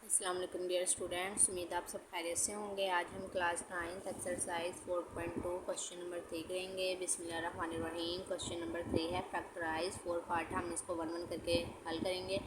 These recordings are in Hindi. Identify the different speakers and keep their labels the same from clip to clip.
Speaker 1: अस्सलाम वालेकुम डियर स्टूडेंट्स, उम्मीद आप सब खैरियत से होंगे। आज हम क्लास 9 एक्सरसाइज 4.2 क्वेश्चन नंबर 3 करेंगे। बिस्मिल्लाहिर्रहमानिर्रहीम। क्वेश्चन नंबर 3 है फैक्टराइज 4 पार्ट। हम इसको वन वन करके हल करेंगे।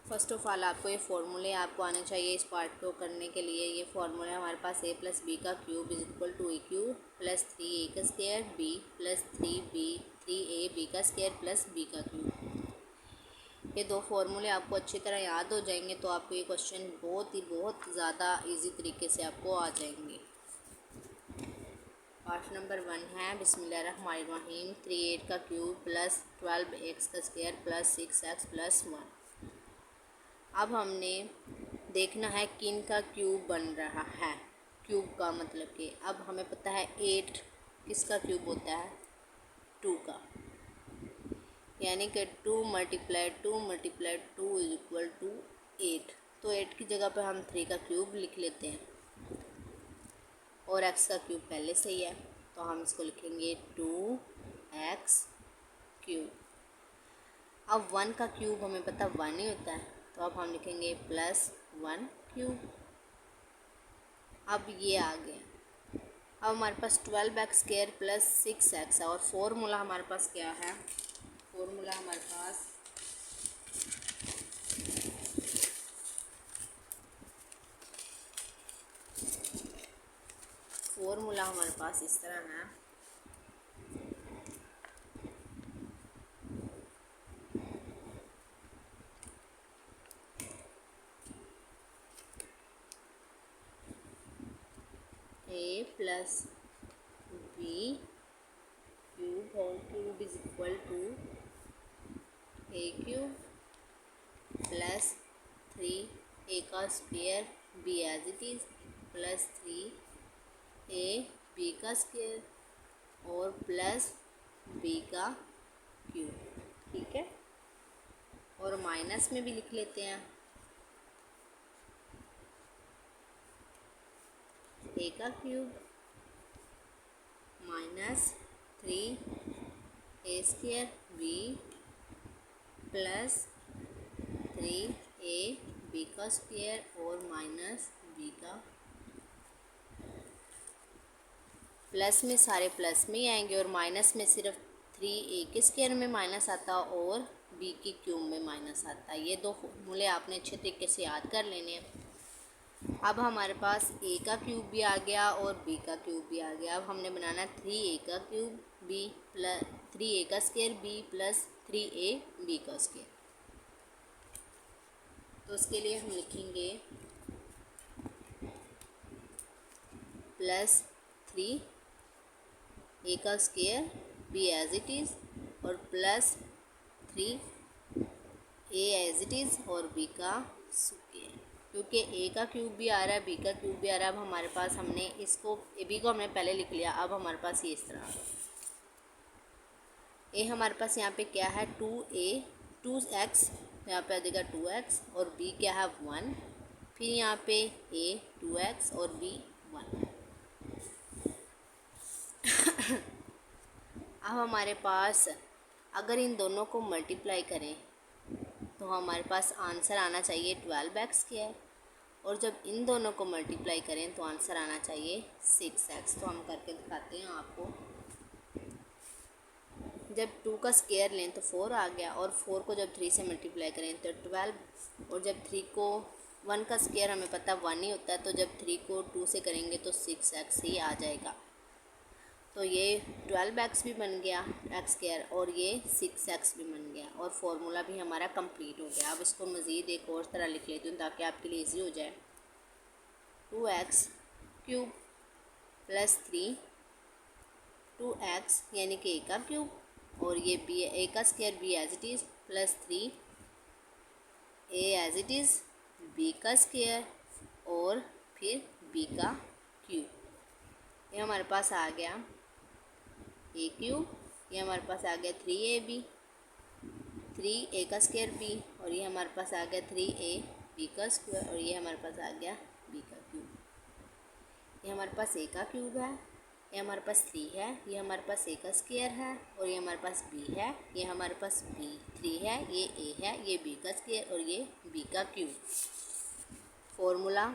Speaker 1: फ़र्स्ट ऑफ़ ऑल आपको ये फार्मूले आपको आने चाहिए इस पार्ट को करने के लिए। ये फार्मूला है हमारे पास a + b का cube is equal to a cube plus 3a का square b plus 3a b का स्क्वायर प्लस b का क्यूब। ये दो फार्मूले आपको अच्छी तरह याद हो जाएंगे तो आपको ये क्वेश्चन बहुत ज़्यादा इजी तरीके से आपको आ जाएंगे। पार्ट नंबर 1 है बिस्मिल्लाहिर्रहमानिर्रहीम। 3 का क्यूब प्लस 12x का स्क्वायर प्लस 6x प्लस 1। अब हमने देखना है किन का क्यूब बन रहा है। क्यूब का मतलब कि अब हमें पता है 8 किसका क्यूब होता है, 2 का, यानी कि 2 × 2 इज इक्वल टू 8। तो 8 की जगह पर हम 3 का क्यूब लिख लेते हैं और x का क्यूब पहले से ही है तो हम इसको लिखेंगे 2x क्यूब। अब 1 का क्यूब हमें पता 1 ही होता है तो अब हम लिखेंगे प्लस 1 क्यूब। अब ये आ गया। अब हमारे पास 12x² प्लस 6x है और फॉर्मूला हमारे पास क्या है। फॉर्मूला हमारे पास इस तरह है। a plus b cube whole cube is equal to a cube plus 3a का square b as it is plus 3a b का स्क्वायर और प्लस b का क्यूब। ठीक है, और माइनस में भी लिख लेते हैं। a का cube minus 3a² b plus 3a b का स्क्वायर और माइनस b का। प्लस में सारे प्लस में ही आएंगे और माइनस में सिर्फ 3a के स्क्वायर में माइनस आता और b की क्यूब में माइनस आता। ये दो फॉर्मूले आपने अच्छे तरीके से याद कर लेने हैं। अब हमारे पास a का क्यूब भी आ गया और b का क्यूब भी आ गया। अब हमने बनाना 3a का क्यूब b प्लस 3a का square b plus 3a b का स्क्वायर। तो उसके लिए हम लिखेंगे प्लस 3a का square b as it is और plus 3a as it is और b का स्क्वायर। क्योंकि a का क्यूब भी आ रहा है b का क्यूब भी आ रहा है। अब हमारे पास हमने इसको b को हमने पहले लिख लिया। अब हमारे पास ये इस तरह a हमारे पास यहाँ पे क्या है 2x, यहाँ पे आ जाएगा 2x और b क्या है 1, फिर यहाँ पे a 2x और b 1। अब हमारे पास अगर इन दोनों को मल्टीप्लाई करें तो हमारे पास आंसर आना चाहिए 12x² और जब इन दोनों को मल्टीप्लाई करें तो आंसर आना चाहिए 6x। तो हम करके दिखाते हैं आपको। जब 2 का स्क्वायर लें तो 4 आ गया और 4 को जब 3 से मल्टीप्लाई करें तो 12 और जब 3 को 1 का स्क्वायर हमें पता 1 ही होता है तो जब 3 को 2 से करेंगे तो 6x ही आ जाएगा। तो ये 12x भी बन गया x² और ये 6x भी बन गया और फार्मूला भी हमारा कंप्लीट हो गया। अब इसको मज़ीद एक और तरह लिख लेती हूँ ताकि आपके लिए ईजी हो जाए। 2x क्यूब प्लस 2x यानी कि a का क्यूब और ये b a का square b as it is plus 3a as it is b का स्क्वायर और फिर b का क्यूब। ये हमारे पास आ गया a क्यूब, ये हमारे पास आ गया 3a का स्क्वायर b और ये हमारे पास आ गया 3a b का स्क्वायर और ये हमारे पास आ गया b का क्यूब। ये हमारे पास a का क्यूब है ये हमारे पास 3 है, ये हमारे पास ए का स्क्वायर है, और ये हमारे पास बी है, ये हमारे पास बी 3 है, ये ए है, ये बी का स्क्वायर और ये बी का क्यूब। फॉर्मूला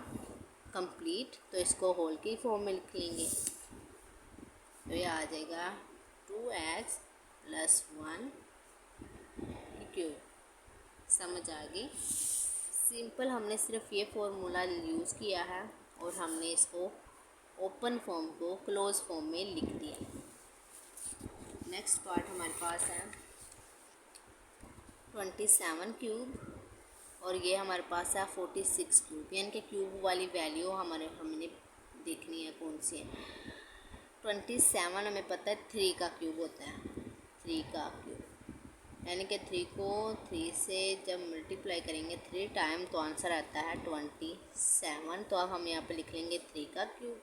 Speaker 1: कंप्लीट, तो इसको होल की फॉर्म में लिख लेंगे। तो ये आ जाएगा 2x + 1 क्यूब। समझ आ गई? सिंपल, हमने सिर्फ ये फॉर्मूला यूज़ किया है और हमने इसको ओपन फॉर्म को क्लोज फॉर्म में लिख दिया। नेक्स्ट पार्ट हमारे पास है 27 क्यूब, और ये हमारे पास है 46 क्यूब, यानी कि क्यूब वाली वैल्यू हमने देखनी है कौन सी है। 27 हमें पता है 3 का क्यूब होता है, 3 का क्यूब, यानी कि 3 को 3 से जब मल्टीप्लाई करेंगे 3 टाइम तो आंसर आता है 27। तो अब हम यहाँ पे लिख लेंगे 3 का क्यूब,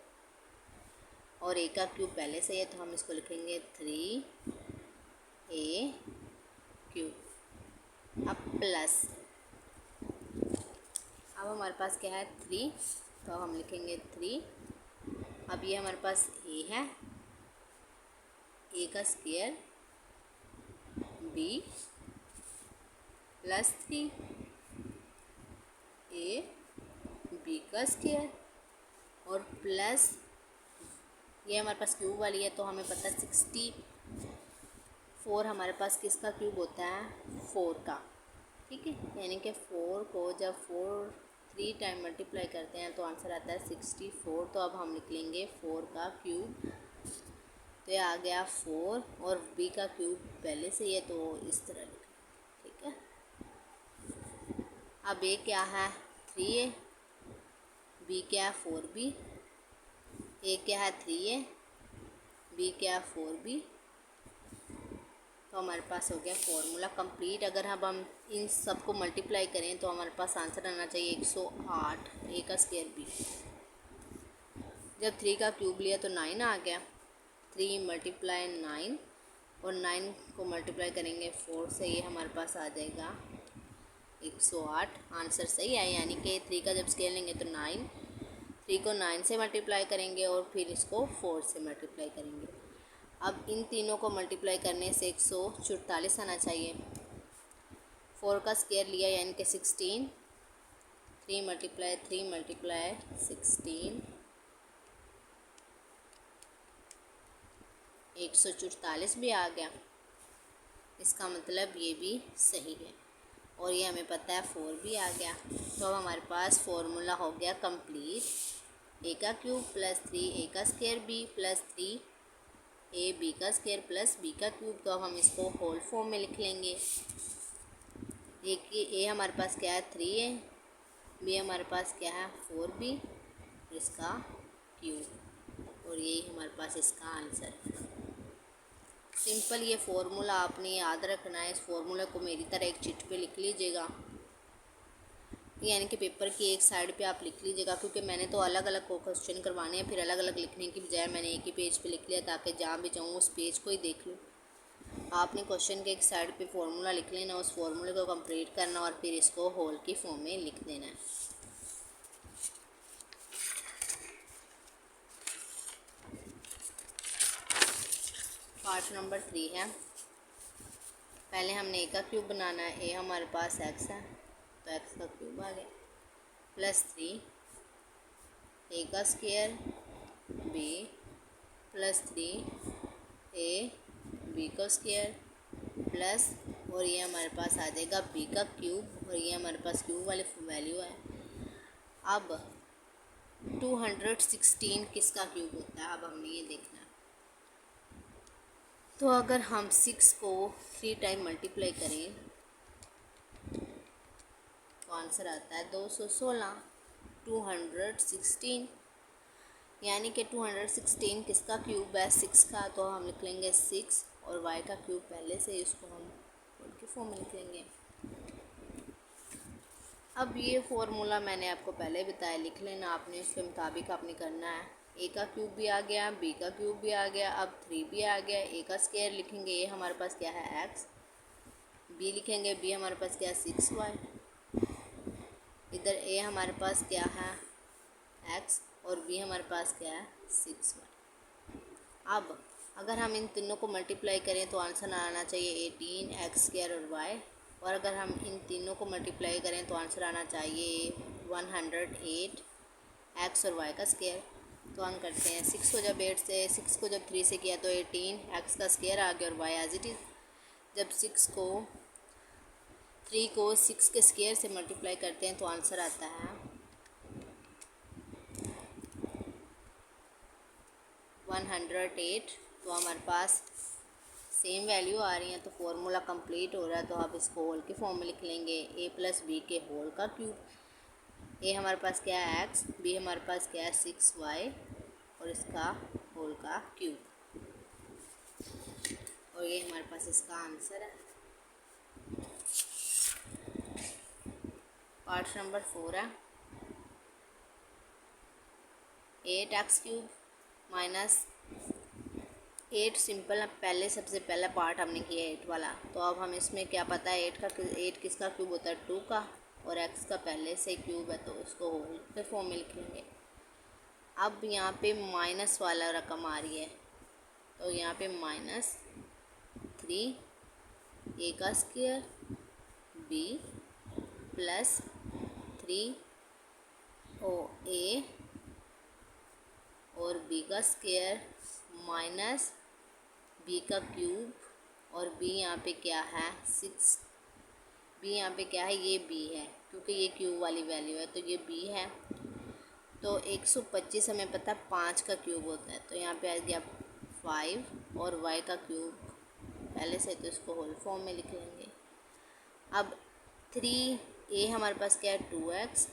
Speaker 1: और ए का क्यूब पहले से है तो हम इसको लिखेंगे 3a क्यूब। अब प्लस, अब हमारे पास क्या है 3, तो हम लिखेंगे 3। अब ये हमारे पास ए है, ए का स्क्वायर बी + 3 ए बी का स्क्वायर, और प्लस ये हमारे पास क्यूब वाली है तो हमें पता है 64 हमारे पास किसका क्यूब होता है, 4 का। ठीक है, यानी कि 4 को जब 3 टाइम मल्टीप्लाई करते हैं तो आंसर आता है 64। तो अब हम लिख लेंगे 4 का क्यूब, तो ये आ गया 4, और बी का क्यूब पहले से ही है तो इस तरह लिख। ठीक है, अब ए क्या है 3a, बी क्या है 4b, ए क्या है 3a, बी क्या है 4b। तो हमारे पास हो गया फॉर्मूला कंप्लीट। अगर हम इन सब को मल्टीप्लाई करें तो हमारे पास आंसर आना चाहिए 108 ए का स्क्वायर बी। जब 3 का क्यूब लिया तो 9 आ गया, 3 × 9, और 9 को मल्टीप्लाई करेंगे 4 से, ये हमारे पास आ जाएगा 108। आंसर सही है, यानी कि 3 का जब स्केल लेंगे तो 9, 3 को 9 से मल्टीप्लाई करेंगे और फिर इसको 4 से मल्टीप्लाई करेंगे। अब इन तीनों को मल्टीप्लाई करने से 144 आना चाहिए। 4 का स्क्वायर लिया यानी कि 16, 3 × 16, 144 भी आ गया। इसका मतलब ये भी सही है, और ये हमें पता है 4 भी आ गया। तो अब हमारे पास फॉर्मूला हो गया कंप्लीट, ए का क्यूब + 3 ए का स्क्वायर बी + 3 ए बी का स्क्वायर + बी का क्यूब। तो अब हम इसको होल फॉर्म में लिख लेंगे। ए हमारे पास क्या है 3a, बी हमारे पास क्या है 4b, इसका क्यूब, और यही हमारे पास इसका आंसर है। सिंपल, ये फॉर्मूला आपने याद रखना है। इस फॉर्मूले को मेरी तरह एक चिट पे लिख लीजिएगा, यानी कि पेपर की एक साइड पे आप लिख लीजिएगा, क्योंकि मैंने तो अलग अलग को क्वेश्चन करवाने हैं, फिर अलग अलग लिखने की बजाय मैंने एक ही पेज पे लिख लिया ताकि जहाँ भी जाऊँ उस पेज को ही देख लूँ। आपने क्वेश्चन के एक साइड पे फॉर्मूला लिख लेना, उस फॉर्मूले को कंप्लीट करना और फिर इसको होल की फॉर्म में लिख देना है। पार्ट नंबर 3 है। पहले हमने ए का क्यूब बनाना है। ए हमारे पास x है तो x का क्यूब आ गया, +3 ए का स्क्वायर बी +3 ए बी का स्क्वायर प्लस, और ये हमारे पास आ जाएगा बी का क्यूब, और ये हमारे पास क्यूब वाली वैल्यू है। अब 216 किसका क्यूब होता है, अब हमने ये देखना है। तो अगर हम 6 को 3 टाइम मल्टीप्लाई करें तो आंसर आता है 216, 216, यानी कि 216 किसका क्यूब है 6 का। तो हम लिख लेंगे 6, और y का क्यूब पहले से इसको हम उनकी फॉर्म में लिख लेंगे। अब ये फॉर्मूला मैंने आपको पहले बताया, लिख लेना आपने, उसके मुताबिक आपने करना है। ए का क्यूब भी आ गया, बी का क्यूब भी आ गया, अब 3 भी आ गया। ए का स्क्वायर लिखेंगे, ए हमारे पास क्या है x, बी लिखेंगे, बी हमारे पास क्या है 6y, इधर ए हमारे पास क्या है x और बी हमारे पास क्या है 6y। अब अगर हम इन तीनों को मल्टीप्लाई करें तो आंसर आना चाहिए 18x² और y, और अगर हम इन तीनों को मल्टीप्लाई करें तो आंसर आना चाहिए 108x और y का स्क्वायर। तो हम करते हैं 6 को जब 8 से 6 को जब 3 से किया तो 18x का स्क्वायर आ गया और y एज इट इज़। जब 3 को 6 के स्क्वायर से मल्टीप्लाई करते हैं तो आंसर आता है 108। तो हमारे पास सेम वैल्यू आ रही है, तो फॉर्मूला कंप्लीट हो रहा है। तो आप इसको होल के फॉर्म में लिख लेंगे a+b के होल का क्यूब। ए हमारे पास क्या है x, b हमारे पास क्या है 6y और इसका होल का क्यूब, और ये हमारे पास इसका आंसर है। पार्ट नंबर 4 है 8x³ माइनस 8 सिंपल। पहले सबसे पहला पार्ट हमने किया 8 वाला, तो अब हम इसमें क्या पता है 8 किसका क्यूब होता है 2 का, और x का पहले से क्यूब है तो उसको होल के फॉर्म में लिख लेंगे। अब यहाँ पे माइनस वाला रकम आ रही है, तो यहाँ पे -3 a का स्क्वायर b प्लस 3 a और b का स्क्वायर माइनस b का क्यूब, और b यहाँ पे क्या है 6। b यहाँ पे क्या है, ये b है क्योंकि ये क्यूब वाली वैल्यू है, तो ये b है। तो 125 हमें पता है 5 का क्यूब होता है, तो यहाँ पे आ गया 5 और y का क्यूब पहले से, तो इसको होल फॉर्म में लिख लेंगे। अब 3a हमारे पास क्या है 2x,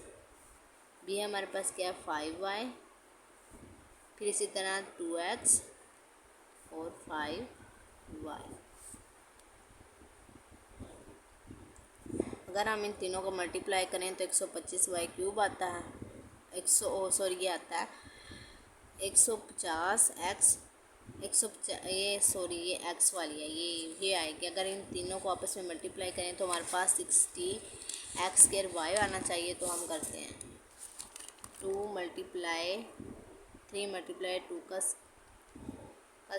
Speaker 1: b हमारे पास क्या है 5y, फिर इसी तरह 2x और 5y। अगर हम इन तीनों को मल्टीप्लाई करें तो 125y³ आता है, ये आता है 150x, ये x वाली है, ये आएगी। अगर इन तीनों को आपस में मल्टीप्लाई करें तो हमारे पास 60x² y आना चाहिए। तो हम करते हैं 3 मल्टीप्लाई 2 का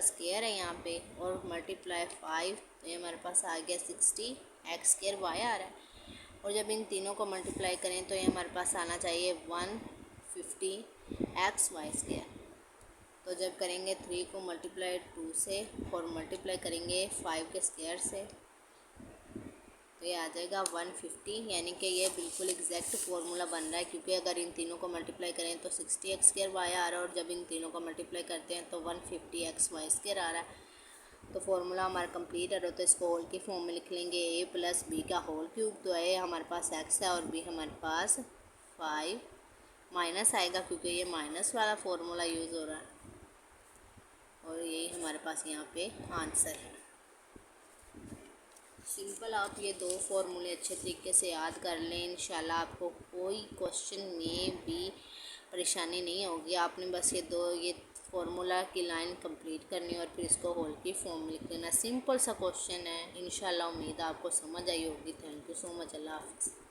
Speaker 1: स्क्वायर है यहाँ पे, और मल्टीप्लाई 5, तो ये हमारे पास आ गया 60x² y आ रहा है। और जब इन तीनों को मल्टीप्लाई करें तो ये हमारे पास आना चाहिए 150x y²। तो जब करेंगे 3 को मल्टीप्लाई 2 से और मल्टीप्लाई करेंगे 5 के स्क्वायर से, तो ये आ जाएगा 150, यानी कि ये बिल्कुल एग्जैक्ट फार्मूला बन रहा है, क्योंकि अगर इन तीनों को मल्टीप्लाई करें तो 60x² y आ रहा है, और जब इन तीनों को मल्टीप्लाई करते हैं तो 150x y² आ रहा है। तो फार्मूला हमारा कंप्लीट है, तो इसको होल के फॉर्म में लिख लेंगे a+b का होल क्यूब। तो a हमारे पास x है और b हमारे पास 5, माइनस आएगा क्योंकि ये माइनस वाला फार्मूला यूज़ हो रहा है, और यही हमारे पास यहाँ पे आंसर है। सिंपल आप ये 2 फार्मूले अच्छे तरीके से याद कर लें, इंशाल्लाह आपको कोई क्वेश्चन में भी परेशानी नहीं होगी। आपने बस ये फार्मूला की लाइन कंप्लीट करनी है और फिर इसको होल की फॉर्म में लिख लेना। सिंपल सा क्वेश्चन है, इंशाल्लाह उम्मीद आपको समझ आई होगी। Thank you so much. अल्लाह हाफ़िज़।